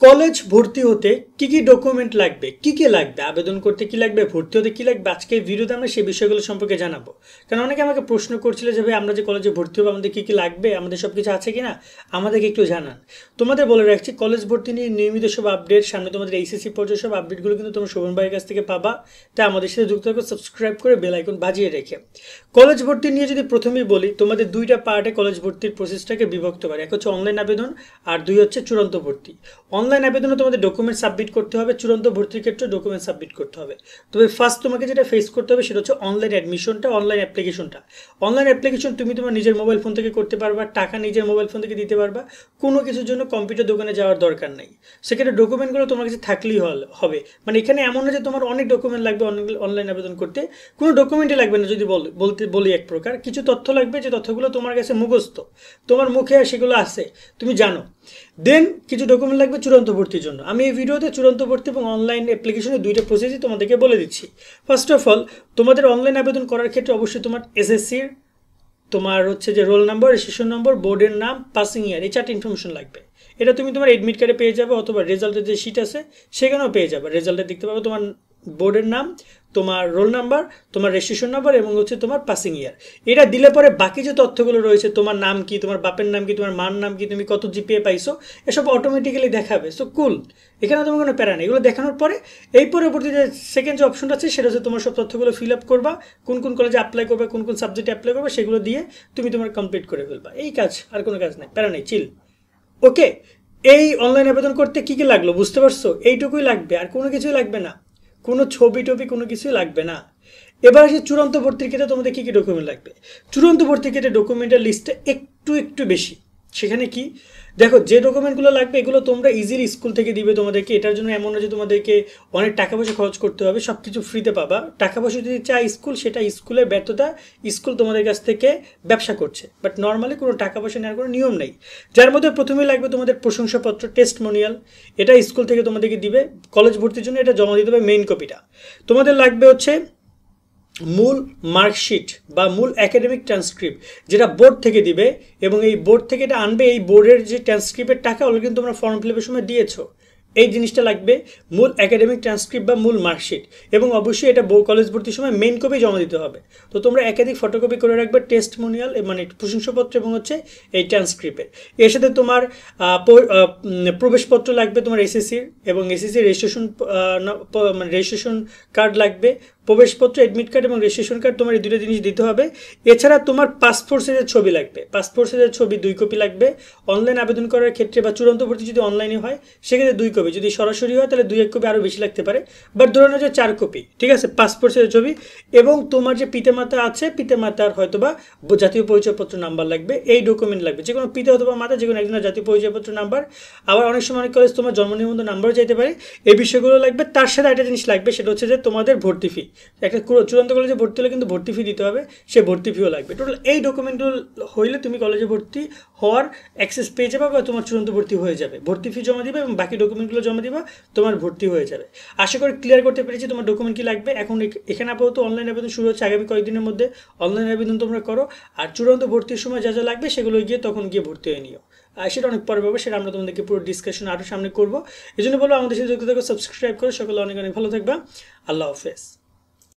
College ভর্তি হতে কি ডকুমেন্ট লাগবে, কি লাগবে, আবেদন করতে কি লাগবে, ভর্তি হতে কি লাগবে, আজকে এই ভিডিওতে আমরা সেই বিষয়গুলো সম্পর্কে জানাবো। কারণ অনেকে আমাকে প্রশ্ন করছিল যে ভাই আমরা যে কলেজে ভর্তি হবো আমাদের কি লাগবে, আমাদের সব কিছু আছে কিনা, আমাদেরকে একটু জানান। তোমাদের বলে রাখছি, কলেজ ভর্তি নিয়ে নিয়মিত সব আপডেট, সামনে তোমাদের এইচএসসি পর্যায়ে সব আপডেটগুলো কিন্তু তোমরা শোভন ভাইয়ের কাছ থেকে পাবা। তাই আমাদের সাথে যুক্ত থাকো, সাবস্ক্রাইব করে বেল আইকন বাজিয়ে রেখে। কলেজ ভর্তি নিয়ে যদি প্রথমেই বলি, তোমাদের দুইটা পার্টে কলেজ ভর্তির প্রসেসটাকে বিভক্ত করে। এক হচ্ছে অনলাইন আবেদন আর দুই হচ্ছে চূড়ান্ত ভর্তি। অনলাইন আবেদনে তোমাদের ডকুমেন্ট সাবমিট করতে হবে, চূড়ান্ত ভর্তির ক্ষেত্রে ডকুমেন্ট সাবমিট করতে হবে। তবে ফার্স্ট তোমাকে যেটা ফেস করতে হবে সেটা হচ্ছে অনলাইন অ্যাডমিশনটা, অনলাইন অ্যাপ্লিকেশনটা। অনলাইন অ্যাপ্লিকেশন তুমি তোমার নিজের মোবাইল ফোন থেকে করতে পারবা, টাকা নিজের মোবাইল ফোন থেকে দিতে পারবা, কোনো কিছুর জন্য কম্পিউটার দোকানে যাওয়ার দরকার নেই। সেক্ষেত্রে ডকুমেন্টগুলো তোমার কাছে থাকলেই হবে। মানে এখানে এমন না যে তোমার অনেক ডকুমেন্ট লাগবে অনলাইন আবেদন করতে, কোনো ডকুমেন্টই লাগবে না। যদি বলি এক প্রকার কিছু তথ্য লাগবে, যে তথ্যগুলো তোমার কাছে মুখস্থ, তোমার মুখে সেগুলো আছে, তুমি জানো। দেন কিছু ডকুমেন্ট লাগবে চূড়ান্ত ভর্তির জন্য। আমি এই ভিডিওতে চূড়ান্ত ভর্তি এবং অনলাইন অ্যাপ্লিকেশনের দুইটা প্রসেসই তোমাদেরকে বলে দিচ্ছি। ফার্স্ট অফ অল, তোমাদের অনলাইন আবেদন করার ক্ষেত্রে অবশ্যই তোমার এসএসসির, তোমার হচ্ছে যে রোল নাম্বার, রেজিস্ট্রেশন নম্বর, বোর্ডের নাম, পাসিং ইয়ার, এই চারটি ইনফরমেশন লাগবে। এটা তুমি তোমার এডমিট কার্ডে পেয়ে যাবে, অথবা রেজাল্টের যে শিট আছে সেখানেও পেয়ে যাবে। রেজাল্টে দেখতে পাবে তোমার বোর্ডের নাম, তোমার রোল নাম্বার, তোমার রেজিস্ট্রেশন নাম্বার এবং হচ্ছে তোমার পাসিং ইয়ার। এটা দিলে পরে বাকি যে তথ্যগুলো রয়েছে, তোমার নাম কি, তোমার বাপের নাম কি, তোমার মার নাম কি, তুমি কত জিপিএ পাইছো, এসব অটোমেটিক্যালি দেখাবে। সো কুল, এখানে তোমার কোনো প্যারা নেই। এগুলো দেখানোর পরে এই পরবর্তী যে সেকেন্ড যে অপশনটা আছে সেটা হচ্ছে তোমার সব তথ্যগুলো ফিল আপ করবা, কোন কলেজে অ্যাপ্লাই করবে, কোন সাবজেক্টে অ্যাপ্লাই করবে, সেগুলো দিয়ে তুমি তোমার কমপ্লিট করে ফেলবা। এই কাজ, আর কোনো কাজ নেই, প্যারা নেই, চিল। ওকে, এই অনলাইন আবেদন করতে কি লাগলো বুঝতে পারছো? এইটুকুই লাগবে, আর কোনো কিছুই লাগবে না, কোনো ছবি টবি কোনো কিছুই লাগবে না। এবার যে চূড়ান্ত ভর্তির ক্ষেত্রে তোমাদের কি ডকুমেন্ট লাগবে। চূড়ান্ত ভর্তির ক্ষেত্রে ডকুমেন্টের লিস্টটা একটু বেশি। সেখানে কি দেখো, যে ডকুমেন্টগুলো লাগবে এগুলো তোমরা ইজিলি স্কুল থেকে দিবে তোমাদেরকে। এটার জন্য এমন না যে তোমাদেরকে অনেক টাকা পয়সা খরচ করতে হবে, সব কিছু ফ্রিতে পাবা। টাকা পয়সা যদি চায় স্কুল, সেটা স্কুলের ব্যর্থতা, স্কুল তোমাদের কাছ থেকে ব্যবসা করছে। বাট নর্মালি কোনো টাকা পয়সা নেওয়ার কোনো নিয়ম নেই। যার মধ্যে প্রথমেই লাগবে তোমাদের প্রশংসাপত্র, টেস্টমোনিয়াল। এটা স্কুল থেকে তোমাদেরকে দিবে। কলেজ ভর্তির জন্য এটা জমা দিতে হবে, মেইন কপিটা। তোমাদের লাগবে হচ্ছে মূল মার্কশিট বা মূল একাডেমিক ট্রান্সক্রিপ্ট, যেটা বোর্ড থেকে দিবে, এবং এই বোর্ড থেকে এটা আনবে। এই বোর্ডের যে ট্রান্সক্রিপ্টের টাকা অলরেডি কিন্তু তোমরা ফর্ম ফিল আপের সময় দিয়েছো। এই জিনিসটা লাগবে, মূল একাডেমিক ট্রান্সক্রিপ্ট বা মূল মার্কশিট। এবং অবশ্যই এটা কলেজ ভর্তির সময় মেইন কপি জমা দিতে হবে। তো তোমরা একাধিক ফটোকপি করে রাখবে, টেস্টমোনিয়াল মানে প্রশংসাপত্র এবং হচ্ছে এই ট্রান্সক্রিপ্টের। এর সাথে তোমার প্রবেশপত্র লাগবে, তোমার এসএসসির, এবং এসএসসি রেজিস্ট্রেশন কার্ড লাগবে। প্রবেশপত্র, এডমিট কার্ড এবং রেজিস্ট্রেশন কার্ড, তোমার এই দুটো জিনিস দিতে হবে। এছাড়া তোমার পাসপোর্ট সাইজের ছবি লাগবে, পাসপোর্ট সাইজের ছবি 2 কপি লাগবে। অনলাইন আবেদন করার ক্ষেত্রে বা চূড়ান্ত ভর্তি যদি অনলাইনে হয় সেক্ষেত্রে 2 কপি, যদি সরাসরি হয় তাহলে 2-1 কপি আরও বেশি লাগতে পারে। বাট ধরে নাও যে 4 কপি, ঠিক আছে। পাসপোর্ট সাইজের ছবি, এবং তোমার যে পিতামাতা আছে, পিতামাতার হয়তোবা জাতীয় পরিচয়পত্র নাম্বার লাগবে। এই ডকুমেন্ট লাগবে, যে কোনো পিতা অথবা মাতা, যে কোনো একজনের জাতীয় পরিচয়পত্র নাম্বার। আবার অনেক সময় অনেক কলেজ তোমার জন্ম নিবন্ধন নাম্বারও চাইতে পারে। এই বিষয়গুলো লাগবে। তার সাথে একটা জিনিস লাগবে, সেটা হচ্ছে যে তোমাদের ভর্তি ফি। একটা চূড়ান্ত কলেজে ভর্তি হলে কিন্তু ভর্তি ফি দিতে হবে, সে ভর্তি ফিও লাগবে। টোটাল এই ডকুমেন্টগুলো হইলে তুমি কলেজে ভর্তি হওয়ার অ্যাক্সেস পেয়ে যাবে, বা তোমার চূড়ান্ত ভর্তি হয়ে যাবে। ভর্তি ফি জমা দিবে এবং বাকি ডকুমেন্টগুলো জমা দিবা, তোমার ভর্তি হয়ে যাবে। আশা করি ক্লিয়ার করতে পেরেছি তোমার ডকুমেন্ট কি লাগবে। এখন এখানে আপাতত অনলাইন আবেদন শুরু হচ্ছে, আগামী কয়েকদিনের মধ্যে অনলাইন আবেদন তোমরা করো। আর চূড়ান্ত ভর্তির সময় যা লাগবে সেগুলো গিয়ে তখন গিয়ে ভর্তি হয়ে নিও। আর সেটা অনেক পরে পাবে, সেটা আমরা তোমাদেরকে পুরো ডিসকাশন আরও সামনে করবো। এই জন্য বলবো আমাদের সাথে যুক্ত থাকো, সাবস্ক্রাইব করো। সকলে অনেক ভালো থাকবা। আল্লাহ হাফেজ।